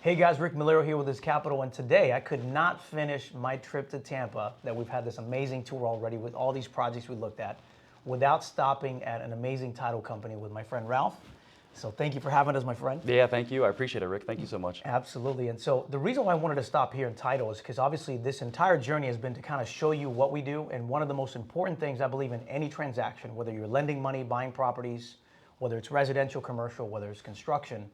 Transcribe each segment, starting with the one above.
Hey guys, Rick Millero here with His Capital, and today I could not finish my trip to Tampa that we've had this amazing tour already with all these projects we looked at without stopping at an amazing title company with my friend Ralph. So thank you for having us, my friend. Yeah, thank you. I appreciate it, Rick. Thank you so much. Absolutely. And so the reason why I wanted to stop here in title is because obviously this entire journey has been to kind of show you what we do. And one of the most important things I believe in any transaction, whether you're lending money, buying properties, whether it's residential, commercial, whether it's construction,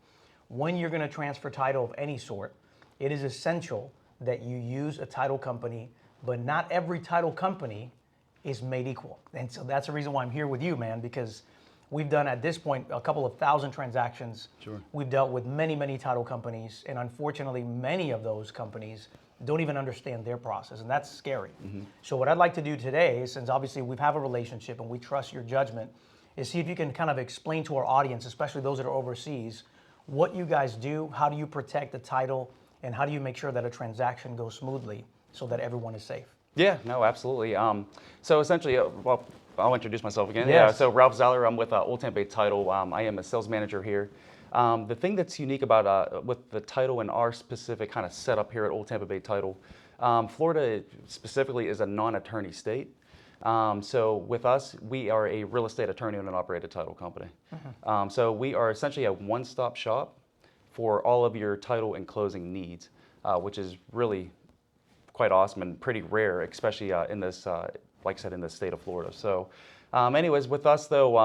when you're going to transfer title of any sort, it is essential that you use a title company, but not every title company is made equal. And so that's the reason why I'm here with you, man, because we've done at this point a couple of thousand transactions. Sure. We've dealt with many, many title companies, and unfortunately, many of those companies don't even understand their process, and that's scary. So what I'd like to do today, since obviously we have a relationship and we trust your judgment, is see if you can kind of explain to our audience, especially those that are overseas, what you guys do, how do you protect the title, and how do you make sure that a transaction goes smoothly so that everyone is safe? Yeah, no, absolutely. So essentially, well, I'll introduce myself again. Yes. Yeah, so Ralph Zeiler, I'm with Old Tampa Bay Title. I am a sales manager here. The thing that's unique about with the title and our specific kind of setup here at Old Tampa Bay Title, Florida specifically is a non-attorney state. So with us, we are a real estate attorney and an operated title company. So we are essentially a one-stop shop for all of your title and closing needs, which is really quite awesome and pretty rare, especially in this, like I said, in the state of Florida. So anyways, with us though,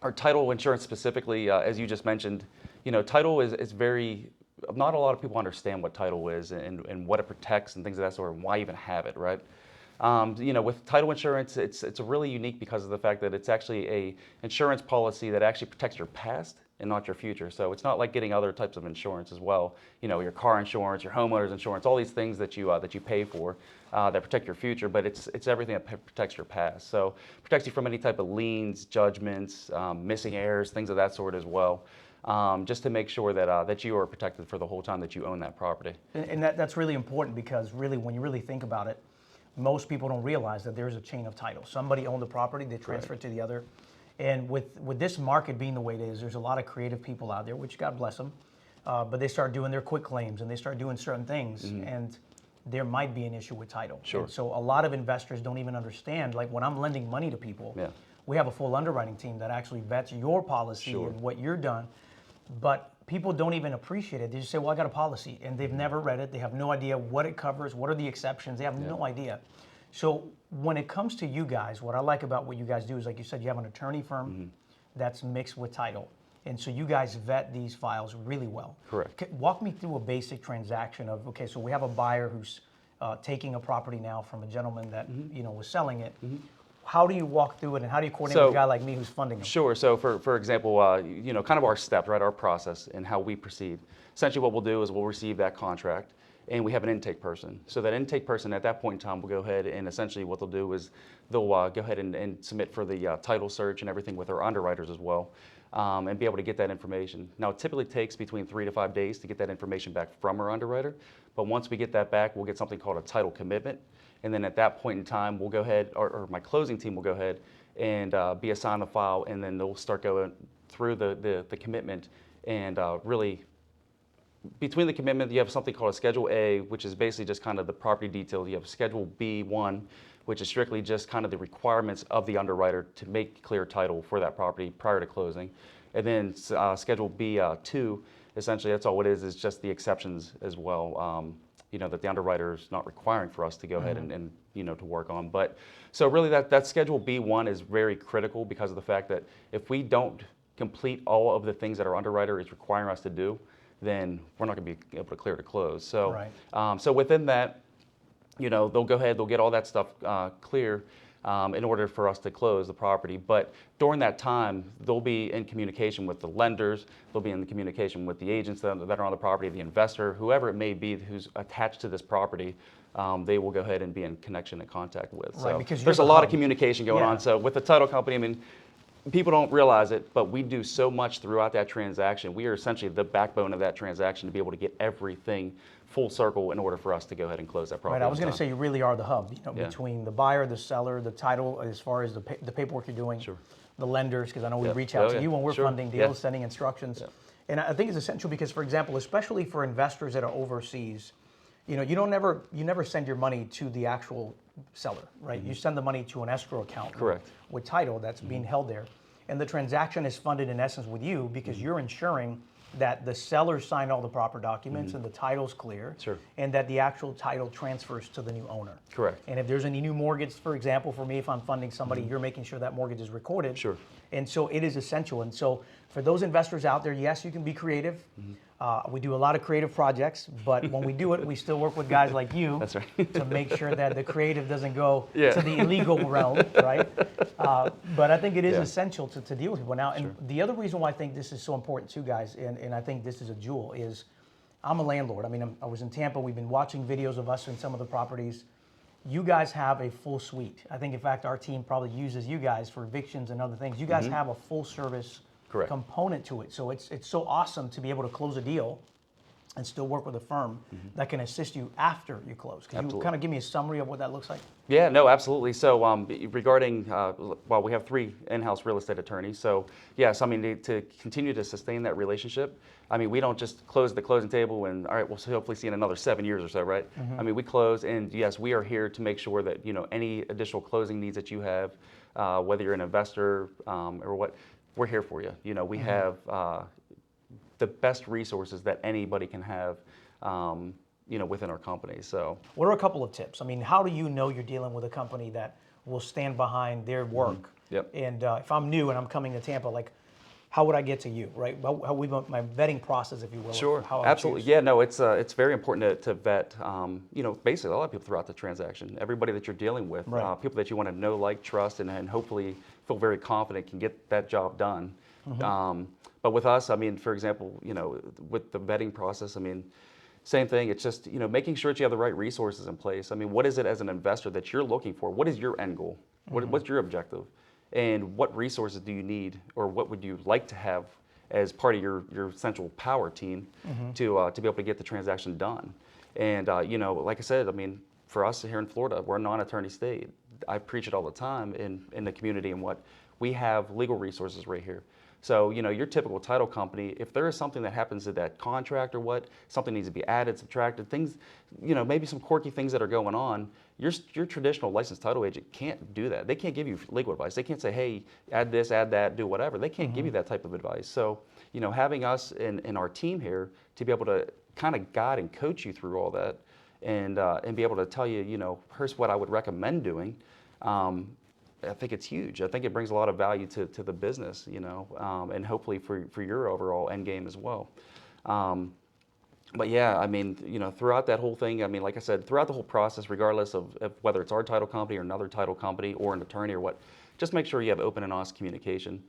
our title insurance specifically, as you just mentioned, you know, title is very, not a lot of people understand what title is and what it protects and things of that sort and why even have it, right? You know, with title insurance, it's really unique because of the fact that it's actually a insurance policy that actually protects your past and not your future. So it's not like getting other types of insurance as well. You know, your car insurance, your homeowner's insurance, all these things that you pay for that protect your future. But it's everything that protects your past. So protects you from any type of liens, judgments, missing heirs, things of that sort as well. Just to make sure that that you are protected for the whole time that you own that property. And that's really important because really, when you really think about it, most people don't realize that there's a chain of title. Somebody owned the property, they transfer it to the other. And with this market being the way it is, there's a lot of creative people out there, which God bless them, but they start doing their quick claims and they start doing certain things, and there might be an issue with title. Sure. And so a lot of investors don't even understand, like when I'm lending money to people, we have a full underwriting team that actually vets your policy and what you're done, but people don't even appreciate it. They just say, well, I got a policy, and they've never read it. They have no idea what it covers, what are the exceptions. They have no idea. So when it comes to you guys, what I like about what you guys do is, like you said, you have an attorney firm that's mixed with title. And so you guys vet these files really well. Correct. Walk me through a basic transaction of, okay, so we have a buyer who's taking a property now from a gentleman that you know was selling it. How do you walk through it, and how do you coordinate with a guy like me who's funding them? Sure. So for example, you know, kind of our steps, right, our process and how we proceed. Essentially what we'll do is we'll receive that contract, and we have an intake person. So that intake person at that point in time will go ahead and essentially what they'll do is they'll go ahead and submit for the title search and everything with our underwriters as well, and be able to get that information. Now it typically takes between 3 to 5 days to get that information back from our underwriter, but once we get that back, we'll get something called a title commitment. And then at that point in time, we'll go ahead, or my closing team will go ahead and be assigned the file, and then they'll start going through the commitment. And really, between the commitment, you have something called a Schedule A, which is basically just kind of the property details. You have Schedule B1, which is strictly just kind of the requirements of the underwriter to make clear title for that property prior to closing. And then Schedule B2, essentially that's all it is just the exceptions as well. You know, that the underwriter is not requiring for us to go ahead and you know, to work on. But so really that Schedule B1 is very critical because of the fact that if we don't complete all of the things that our underwriter is requiring us to do, then we're not going to be able to clear to close. So, so within that, you know, they'll go ahead, they'll get all that stuff clear in order for us to close the property. But during that time, they'll be in communication with the lenders, they'll be in communication with the agents that are on the property, the investor, whoever it may be who's attached to this property, they will go ahead and be in connection and contact with. Right, so because there's a lot of communication going on. So with the title company, I mean, people don't realize it, but we do so much throughout that transaction. We are essentially the backbone of that transaction to be able to get everything full circle in order for us to go ahead and close that property. Right, I was going to say you really are the hub, you know, between the buyer, the seller, the title, as far as the paperwork you're doing. Sure. the lenders, because I know we Yep. reach out Oh, to yeah. you when we're Sure. funding Yeah. deals, sending instructions. Yep. And I think it's essential because, for example, especially for investors that are overseas, you never send your money to the actual seller, right? You send the money to an escrow account. Correct. With title that's being held there. And the transaction is funded in essence with you because you're ensuring that the seller signed all the proper documents and the title's clear. Sure. And that the actual title transfers to the new owner. Correct. And if there's any new mortgage, for example, for me, if I'm funding somebody, you're making sure that mortgage is recorded. Sure. And so it is essential. And so for those investors out there, yes, you can be creative. We do a lot of creative projects, but when we do it, we still work with guys like you. That's right. To make sure that the creative doesn't go Yeah. to the illegal realm, right? But I think it is Yeah. essential to deal with people. Now, and the other reason why I think this is so important too, guys, and I think this is a jewel, is I'm a landlord. I mean, I was in Tampa. We've been watching videos of us in some of the properties. You guys have a full suite. I think, in fact, our team probably uses you guys for evictions and other things. You guys have a full service Correct. component to it. So it's so awesome to be able to close a deal and still work with a firm that can assist you after you close. Can you Absolutely. kind of give me a summary of what that looks like? Yeah, no, absolutely. So regarding, well, we have 3 in-house real estate attorneys. So yes, I mean, to continue to sustain that relationship, I mean, we don't just close the closing table and, all right, we'll hopefully see in another 7 years or so, right? I mean, we close and yes, we are here to make sure that, any additional closing needs that you have, whether you're an investor or what, we're here for you. We have the best resources that anybody can have, within our company. So What are a couple of tips? I mean, how do you know you're dealing with a company that will stand behind their work? Yep. And if I'm new and I'm coming to Tampa, like, how would I get to you, right? My vetting process, if you will. Sure, How I would absolutely. choose. Yeah, no, it's very important to vet, basically a lot of people throughout the transaction, everybody that you're dealing with, Right. people that you want to know, like, trust, and hopefully feel very confident can get that job done. But with us, I mean, for example, with the vetting process, I mean, same thing. It's just, making sure that you have the right resources in place. I mean, what is it as an investor that you're looking for? What is your end goal? What's your objective? And what resources do you need, or what would you like to have as part of your central power team to be able to get the transaction done? And like I said, I mean, for us here in Florida, we're a non-attorney state. I preach it all the time in the community, and what we have legal resources right here. So, your typical title company, if there is something that happens to that contract or something needs to be added, subtracted, things, maybe some quirky things that are going on, your traditional licensed title agent can't do that. They can't give you legal advice. They can't say, hey, add this, add that, do whatever. They can't give you that type of advice. So, having us in our team here to be able to kind of guide and coach you through all that and be able to tell you, here's what I would recommend doing, I think it's huge. I think it brings a lot of value to the business, and hopefully for your overall end game as well. But yeah, I mean, throughout that whole thing, I mean, like I said, throughout the whole process, regardless of whether it's our title company or another title company or an attorney or what, just make sure you have open and honest communication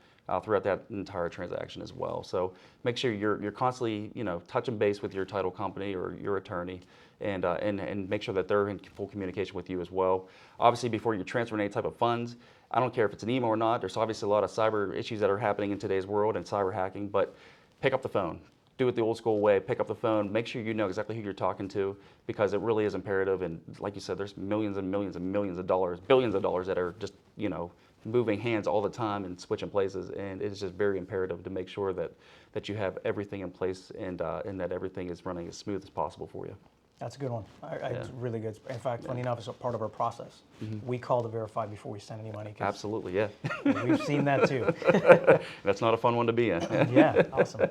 throughout that entire transaction as well. So make sure you're constantly, touching base with your title company or your attorney, and make sure that they're in full communication with you as well. Obviously, before you transfer any type of funds, I don't care if it's an email or not. There's obviously a lot of cyber issues that are happening in today's world and cyber hacking, but pick up the phone. Do it the old school way. Pick up the phone. Make sure you know exactly who you're talking to, because it really is imperative. And like you said, there's millions and millions and millions of dollars, billions of dollars that are just, moving hands all the time and switching places. And it's just very imperative to make sure that you have everything in place and that everything is running as smooth as possible for you. That's a good one. It's really good. In fact, funny enough, it's a part of our process. We call to verify before we send any money. Absolutely, yeah. We've seen that too. That's not a fun one to be in. Yeah, awesome.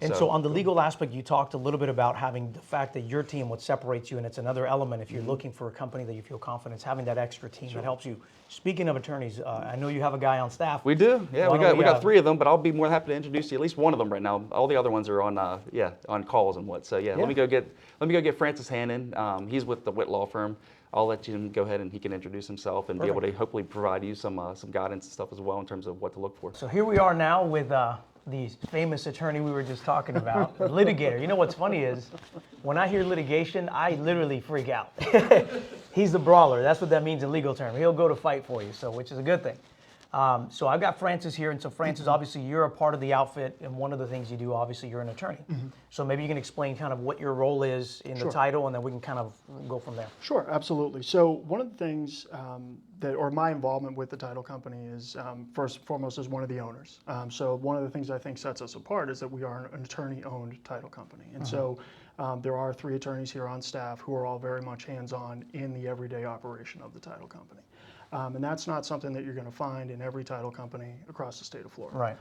And so So- on the legal aspect, you talked a little bit about having the fact that your team, what separates you, and it's another element if you're looking for a company that you feel confident, having that extra team that helps you. Speaking of attorneys, I know you have a guy on staff. We do, yeah. Why We don't got 3 of them, but I'll be more than happy to introduce you at least one of them right now. All the other ones are on on calls and what. So yeah, let me go get Francis Hannon. He's with the Witt Law Firm. I'll let him go ahead and he can introduce himself and be able to hopefully provide you some guidance and stuff as well in terms of what to look for. So here we are now with the famous attorney we were just talking about, litigator. You know what's funny is when I hear litigation, I literally freak out. He's the brawler. That's what that means in legal terms. He'll go to fight for you, so which is a good thing. So I've got Francis here, and so Francis, obviously you're a part of the outfit, and one of the things you do, obviously you're an attorney. So maybe you can explain kind of what your role is in the Sure. title, and then we can kind of go from there. Sure, absolutely. So one of the things or my involvement with the title company is, first and foremost, as one of the owners. So one of the things I think sets us apart is that we are an attorney-owned title company. And so there are 3 attorneys here on staff who are all very much hands-on in the everyday operation of the title company. And that's not something that you're going to find in every title company across the state of Florida. Right.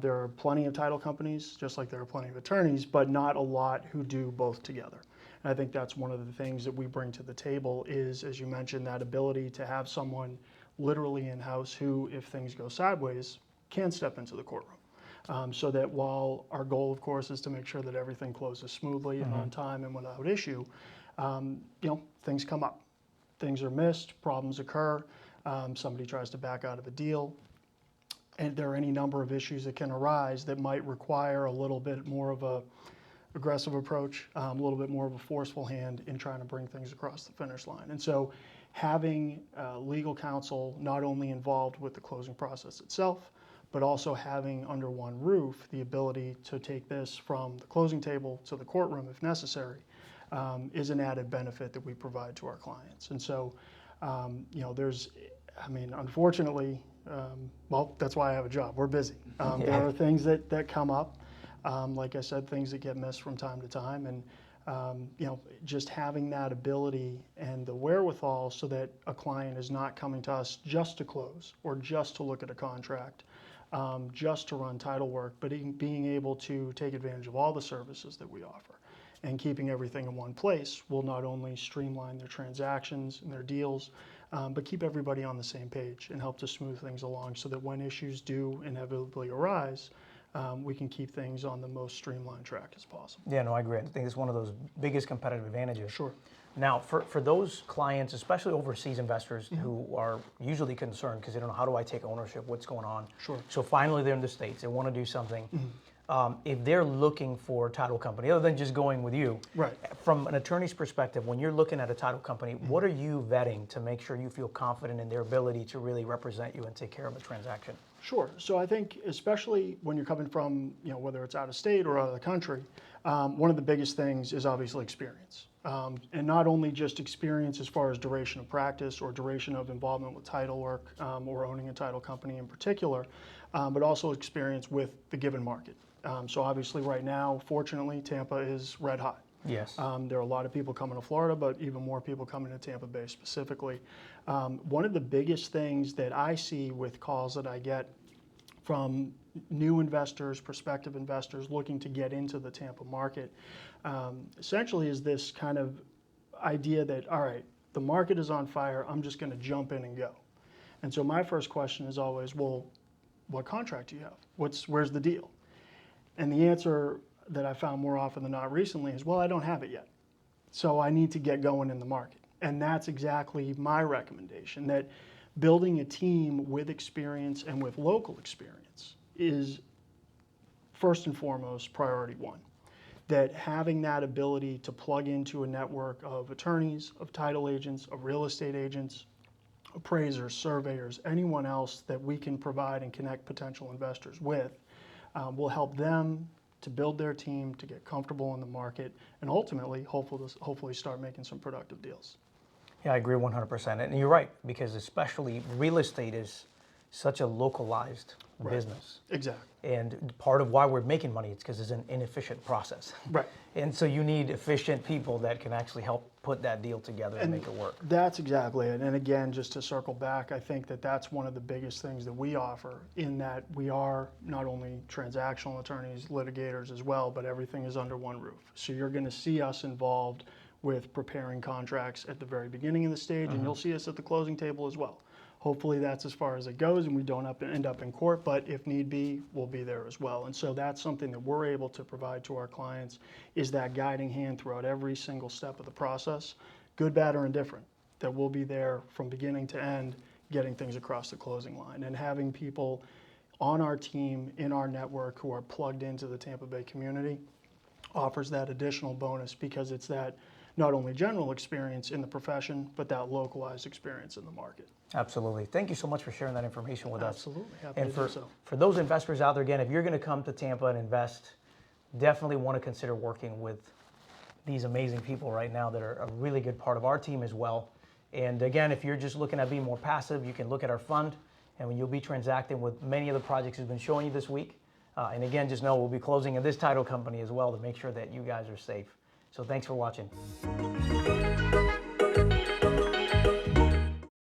There are plenty of title companies, just like there are plenty of attorneys, but not a lot who do both together. And I think that's one of the things that we bring to the table is, as you mentioned, that ability to have someone literally in-house who, if things go sideways, can step into the courtroom. So that while our goal, of course, is to make sure that everything closes smoothly and on time and without issue, things come up. Things are missed, problems occur, somebody tries to back out of a deal, and there are any number of issues that can arise that might require a little bit more of a aggressive approach, a little bit more of a forceful hand in trying to bring things across the finish line. And so having legal counsel not only involved with the closing process itself, but also having under one roof the ability to take this from the closing table to the courtroom if necessary, is an added benefit that we provide to our clients. And so, unfortunately, well, that's why I have a job. We're busy. There are things that come up. Like I said, things that get missed from time to time. And, just having that ability and the wherewithal so that a client is not coming to us just to close or just to look at a contract, just to run title work, but being able to take advantage of all the services that we offer. And keeping everything in one place will not only streamline their transactions and their deals, but keep everybody on the same page and help to smooth things along so that when issues do inevitably arise, we can keep things on the most streamlined track as possible. Yeah, no, I agree. I think it's one of those biggest competitive advantages. Sure. Now, for those clients, especially overseas investors who are usually concerned because they don't know, how do I take ownership, what's going on? Sure. So finally they're in the States, they want to do something. If they're looking for a title company, other than just going with you, Right. from an attorney's perspective, when you're looking at a title company, what are you vetting to make sure you feel confident in their ability to really represent you and take care of a transaction? Sure. So I think especially when you're coming from, whether it's out of state or out of the country, one of the biggest things is obviously experience. And not only just experience as far as duration of practice or duration of involvement with title work or owning a title company in particular, but also experience with the given market. So obviously right now, fortunately, Tampa is red hot. Yes. There are a lot of people coming to Florida, but even more people coming to Tampa Bay specifically. One of the biggest things that I see with calls that I get from new investors, prospective investors looking to get into the Tampa market, essentially is this kind of idea that, all right, the market is on fire, I'm just going to jump in and go. And so my first question is always, well, what contract do you have? Where's the deal? And the answer that I found more often than not recently is, well, I don't have it yet. So I need to get going in the market. And that's exactly my recommendation, that building a team with experience and with local experience is first and foremost priority one. That having that ability to plug into a network of attorneys, of title agents, of real estate agents, appraisers, surveyors, anyone else that we can provide and connect potential investors with, will help them to build their team, to get comfortable in the market, and ultimately, hopefully start making some productive deals. Yeah, I agree 100%. And you're right, because especially real estate is such a localized business. Exactly. And part of why we're making money is because it's an inefficient process. Right. And so you need efficient people that can actually help put that deal together and make it work. That's exactly it. And again, just to circle back, I think that that's one of the biggest things that we offer, in that we are not only transactional attorneys, litigators as well, but everything is under one roof. So you're going to see us involved with preparing contracts at the very beginning of the stage, and you'll see us at the closing table as well. Hopefully that's as far as it goes and we don't end up in court, but if need be, we'll be there as well. And so that's something that we're able to provide to our clients, is that guiding hand throughout every single step of the process, good, bad, or indifferent, that we'll be there from beginning to end, getting things across the closing line. And having people on our team, in our network, who are plugged into the Tampa Bay community offers that additional bonus, because it's that not only general experience in the profession, but that localized experience in the market. Absolutely. Thank you so much for sharing that information with us. Absolutely. Happy And to do so. for those investors out there, again, if you're going to come to Tampa and invest, definitely want to consider working with these amazing people right now that are a really good part of our team as well. And again, if you're just looking at being more passive, you can look at our fund, and you'll be transacting with many of the projects we've been showing you this week. And again, just know we'll be closing in this title company as well to make sure that you guys are safe. So thanks for watching.